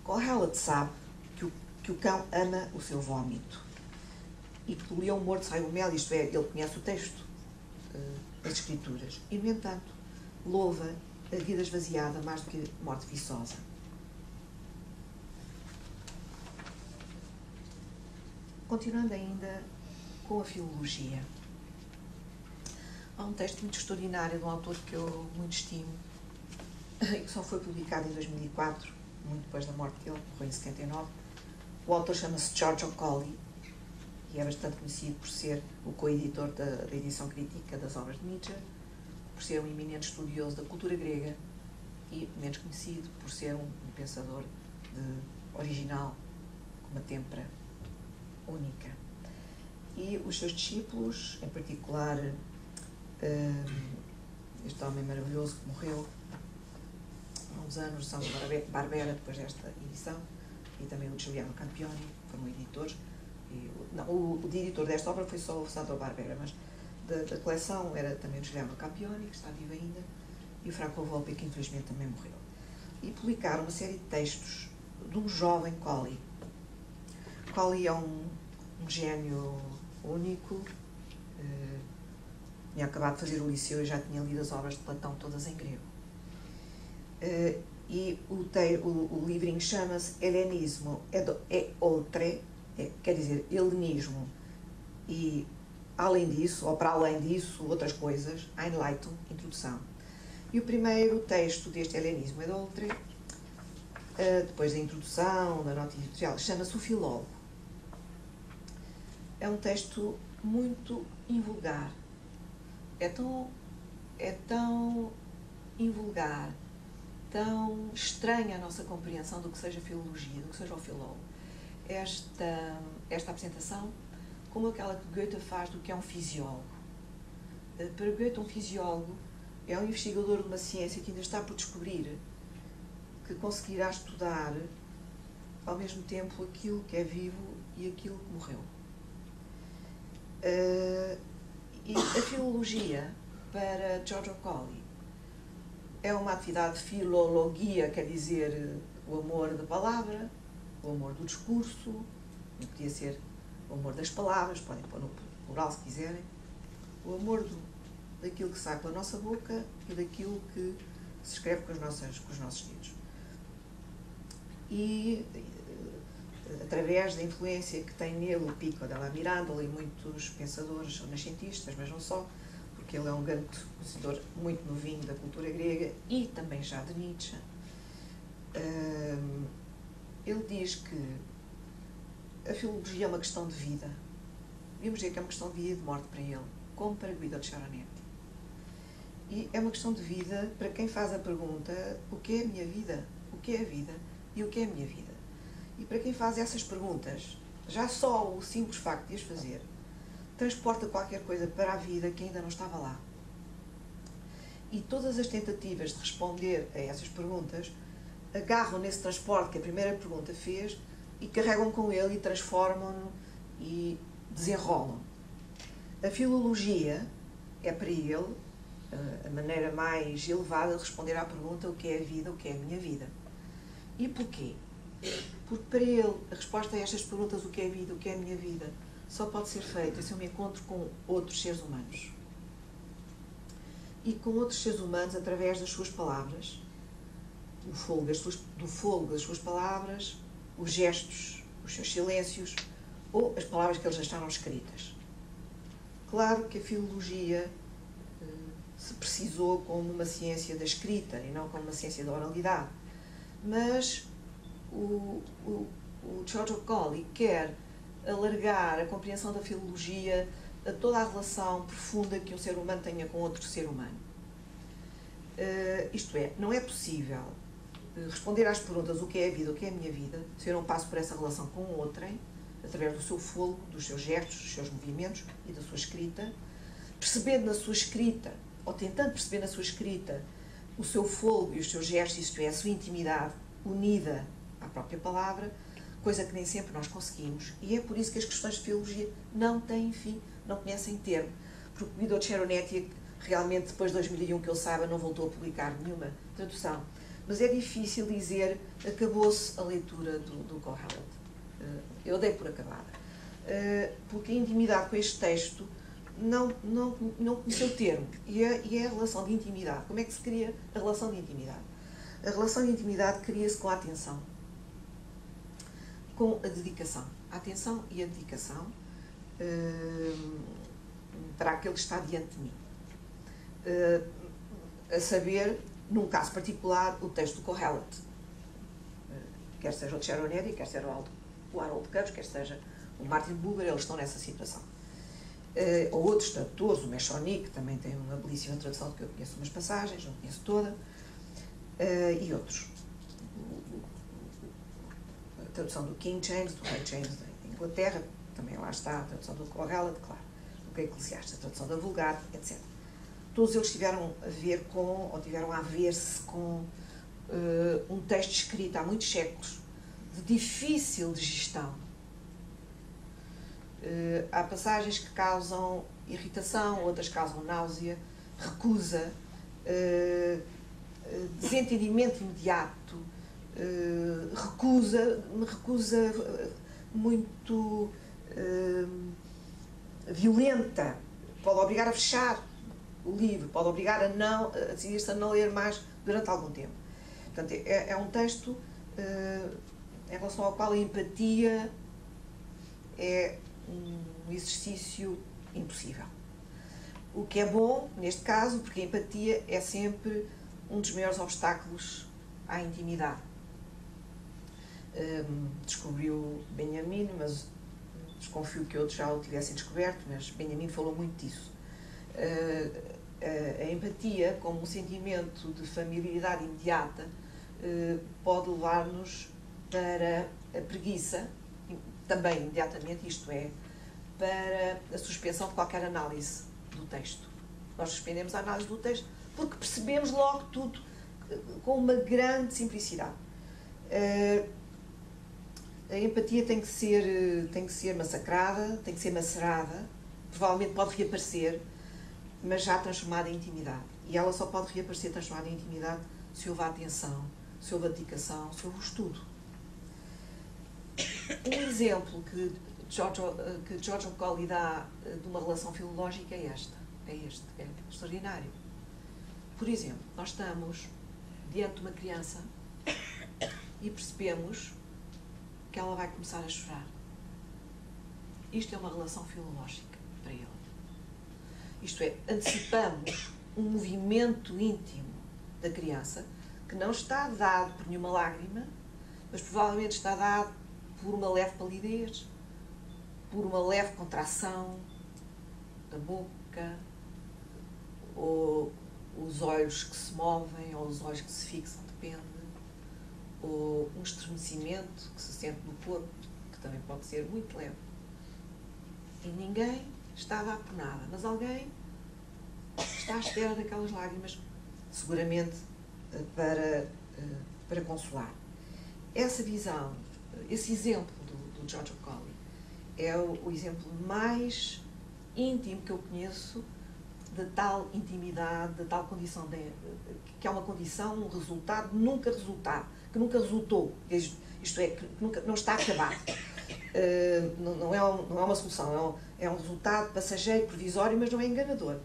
Com Hamlet sabe que o cão ama o seu vómito e que do leão morto sai o mel, isto é, ele conhece o texto, as escrituras, e no entanto louva a vida esvaziada mais do que a morte viçosa. Continuando ainda com a filologia, há um texto muito extraordinário de um autor que eu muito estimo e que só foi publicado em 2004, muito depois da morte dele, morreu em 79. O autor chama-se Giorgio Colli e é bastante conhecido por ser o co-editor da edição crítica das obras de Nietzsche, por ser um eminente estudioso da cultura grega e menos conhecido por ser um pensador original, com uma têmpera única. E os seus discípulos, em particular este homem maravilhoso que morreu há uns anos, Sandro Barbera, depois desta edição, e também o Giuliano Campioni, foram editores. O editor desta obra foi só o Sandro Barbera, mas da coleção era também o Giuliano Campioni, que está vivo ainda, e o Franco Volpi, que infelizmente também morreu. E publicaram uma série de textos de um jovem Colli. Colli é um gênio único, tinha acabado de fazer o liceu e já tinha lido as obras de Platão todas em grego. E o livrinho chama-se Helenismo e oltre, quer dizer, helenismo, e além disso, ou para além disso, outras coisas, Einleitung, introdução. E o primeiro texto deste Helenismo e oltre, depois da introdução, da nota editorial, chama-se O Filólogo. É um texto muito invulgar. É tão invulgar, tão estranha a nossa compreensão do que seja filologia, do que seja o filólogo. Esta apresentação, como aquela que Goethe faz do que é um fisiólogo. Para Goethe, um fisiólogo é um investigador de uma ciência que ainda está por descobrir, que conseguirá estudar ao mesmo tempo aquilo que é vivo e aquilo que morreu. E a filologia, para Giorgio Colli, é uma atividade de filologia, quer dizer, o amor da palavra, o amor do discurso, não podia ser o amor das palavras, podem pôr no plural se quiserem, o amor daquilo que sai pela nossa boca e daquilo que se escreve com os nossos dedos. E através da influência que tem nele o Pico della Mirandola e muitos pensadores renascentistas, mas não só, porque ele é um grande conhecedor muito novinho da cultura grega e também já de Nietzsche. Ele diz que a filologia é uma questão de vida. Devíamos dizer que é uma questão de vida e de morte para ele, como para Guido de Charonetti. E é uma questão de vida para quem faz a pergunta: o que é a minha vida? O que é a vida? E o que é a minha vida? E para quem faz essas perguntas, já só o simples facto de as fazer transporta qualquer coisa para a vida que ainda não estava lá. E todas as tentativas de responder a essas perguntas agarram nesse transporte que a primeira pergunta fez e carregam com ele e transformam-no e desenrolam. A filologia é para ele a maneira mais elevada de responder à pergunta: o que é a vida, o que é a minha vida? E porquê? Porque para ele a resposta a estas perguntas, o que é a vida, o que é a minha vida, só pode ser feita se eu me encontro com outros seres humanos. E com outros seres humanos através das suas palavras, do fogo das suas palavras, os gestos, os seus silêncios, ou as palavras que eles deixaram escritas. Claro que a filologia se precisou como uma ciência da escrita e não como uma ciência da oralidade, mas o Giorgio Colli quer alargar a compreensão da filologia a toda a relação profunda que um ser humano tenha com outro ser humano. Isto é, não é possível responder às perguntas: o que é a vida, o que é a minha vida, se eu não passo por essa relação com o outrem, através do seu fogo, dos seus gestos, dos seus movimentos e da sua escrita, percebendo na sua escrita, ou tentando perceber na sua escrita, o seu fogo e os seus gestos, isto é, a sua intimidade unida à própria palavra, coisa que nem sempre nós conseguimos. E é por isso que as questões de filologia não têm fim, não conhecem termo. Porque Guido de Charonetti, realmente, depois de 2001, que ele saiba, não voltou a publicar nenhuma tradução. mas é difícil dizer acabou-se a leitura do Kohelet. Eu dei por acabada. Porque a intimidade com este texto não conheceu o termo. E é a relação de intimidade. Como é que se cria a relação de intimidade? A relação de intimidade cria-se com a atenção, com a dedicação. A atenção e a dedicação para aquele que está diante de mim. A saber, num caso particular, o texto do Kohelet. Quer seja o de Sharon Eddy, quer seja o Harold Campos, quer seja o Martin Buber, eles estão nessa situação. Ou outros tradutores, o Mechonik, também tem uma belíssima tradução, que eu conheço umas passagens, não conheço toda, e outros. A tradução do King James, do Rei James da Inglaterra, também lá está, a tradução do Kohelet, claro, do Eclesiastes, a tradução da Vulgata, etc. Todos eles tiveram a ver com, ou tiveram a ver-se com um texto escrito há muitos séculos, de difícil digestão. Há passagens que causam irritação, outras causam náusea, recusa, desentendimento imediato, recusa muito violenta, pode obrigar a fechar o livro, pode obrigar a decidir-se a não ler mais durante algum tempo. Portanto, é um texto em relação ao qual a empatia é um exercício impossível. O que é bom, neste caso, porque a empatia é sempre um dos maiores obstáculos à intimidade. Descobriu Benjamin, mas desconfio que outros já o tivessem descoberto, mas Benjamin falou muito disso. A empatia, como um sentimento de familiaridade imediata, pode levar-nos para a preguiça, também imediatamente, isto é, para a suspensão de qualquer análise do texto. Nós suspendemos a análise do texto porque percebemos logo tudo com uma grande simplicidade. A empatia tem que ser massacrada, tem que ser macerada, provavelmente pode reaparecer, mas já transformada em intimidade. E ela só pode reaparecer transformada em intimidade se houve atenção, se houve dedicação, se houve estudo. Um exemplo que Giorgio Colli dá de uma relação filológica é extraordinário. Por exemplo, nós estamos diante de uma criança e percebemos que ela vai começar a chorar. Isto é uma relação filológica para ele. Isto é, antecipamos um movimento íntimo da criança que não está dado por nenhuma lágrima, mas provavelmente está dado por uma leve palidez, por uma leve contração da boca, ou os olhos que se movem, ou os olhos que se fixam, depende, ou um estremecimento que se sente no corpo, que também pode ser muito leve. E ninguém está a dar por nada, mas alguém está à espera daquelas lágrimas, seguramente para consolar. Essa visão, esse exemplo do Giorgio Colli é o exemplo mais íntimo que eu conheço de tal intimidade, de tal condição, que é uma condição, um resultado que nunca resultou, isto é, que nunca, não está acabado. Não é uma solução, é um resultado passageiro, provisório, mas não é enganador.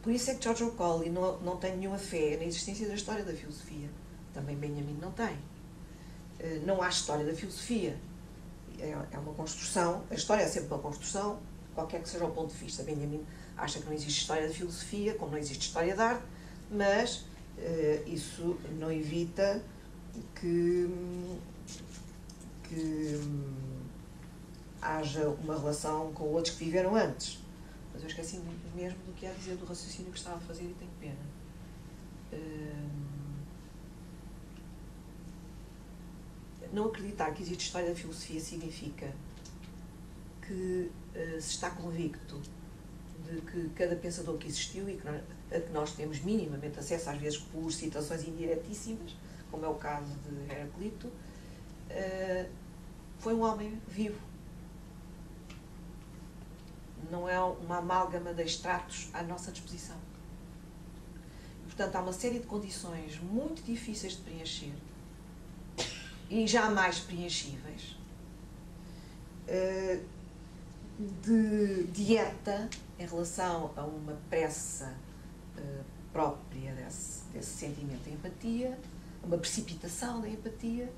Por isso é que Giorgio Colli não tem nenhuma fé na existência da história da filosofia. Também Benjamin não tem. Não há história da filosofia. É uma construção, a história é sempre uma construção, qualquer que seja o ponto de vista. Benjamin acha que não existe história da filosofia, como não existe história da arte, mas isso não evita que haja uma relação com outros que viveram antes. Mas eu esqueci mesmo do que ia dizer do raciocínio que estava a fazer e tenho pena. Não acreditar que existe história da filosofia significa que se está convicto de que cada pensador que existiu e a que nós temos minimamente acesso, às vezes por citações indiretíssimas, como é o caso de Heraclito, foi um homem vivo. Não é uma amálgama de extratos à nossa disposição. portanto, há uma série de condições muito difíceis de preencher e jamais preenchíveis, de dieta em relação a uma pressa própria desse sentimento de empatia, uma precipitação da empatia,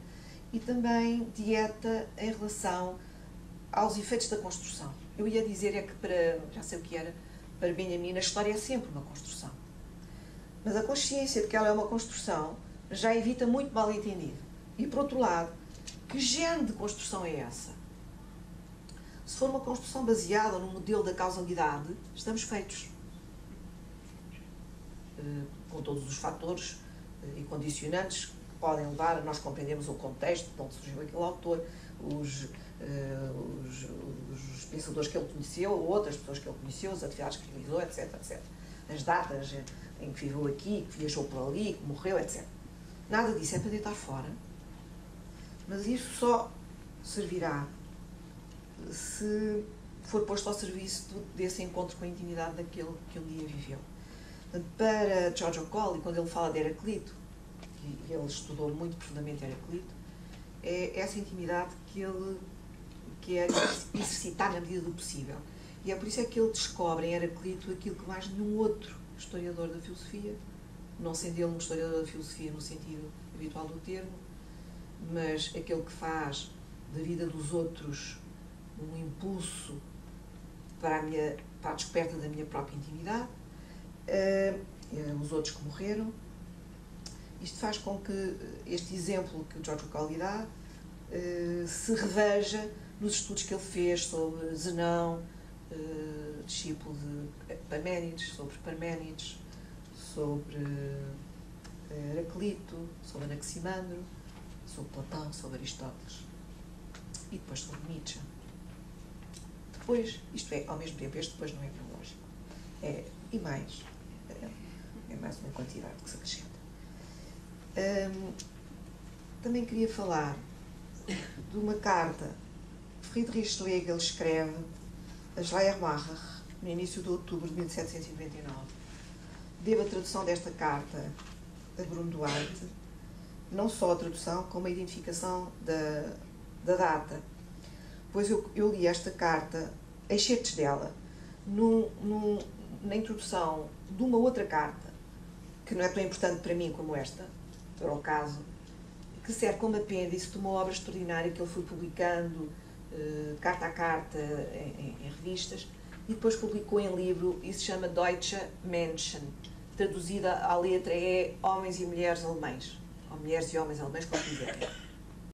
e também dieta em relação aos efeitos da construção. Eu ia dizer é que já sei o que era, para Benjamin a história é sempre uma construção. Mas a consciência de que ela é uma construção já evita muito mal entendido. E por outro lado, que género de construção é essa? Se for uma construção baseada no modelo da causalidade, estamos feitos. Com todos os fatores e condicionantes que podem levar a nós compreendermos o contexto de onde surgiu aquele autor, os pensadores que ele conheceu, outras pessoas que ele conheceu, as atividades que realizou, etc, etc. As datas em que viveu aqui, que viajou por ali, que morreu, etc. Nada disso é para deitar fora, mas isso só servirá se for posto ao serviço desse encontro com a intimidade daquele que um dia viveu. Portanto, para Giorgio Colli, quando ele fala de Heraclito, e ele estudou muito profundamente Heraclito, é essa intimidade que ele quer exercitar na medida do possível. E é por isso é que ele descobre em Heraclito aquilo que mais nenhum outro historiador da filosofia, não sendo ele um historiador da filosofia no sentido habitual do termo, mas aquele que faz da vida dos outros um impulso para a descoberta da minha própria intimidade, os outros que morreram. Isto faz com que este exemplo que o Giorgio Colli dá se reveja nos estudos que ele fez sobre Zenão, discípulo de Parménides, sobre Heraclito, sobre Anaximandro, sobre Platão, sobre Aristóteles e depois sobre Nietzsche. Depois, isto é, ao mesmo tempo, este depois não é cronológico. E mais, é mais uma quantidade que se acrescenta. Também queria falar de uma carta que Friedrich Schlegel escreve a Schleiermacher no início de outubro de 1799. Devo a tradução desta carta a Bruno Duarte, não só a tradução, como a identificação da data, pois eu li esta carta, excertos dela, na introdução de uma outra carta, que não é tão importante para mim como esta, para o caso, que serve como apêndice de uma obra extraordinária que ele foi publicando carta a carta em revistas, e depois publicou em livro, e se chama Deutsche Menschen, traduzida à letra é Homens e Mulheres Alemães, ou Mulheres e Homens Alemães, como quiserem.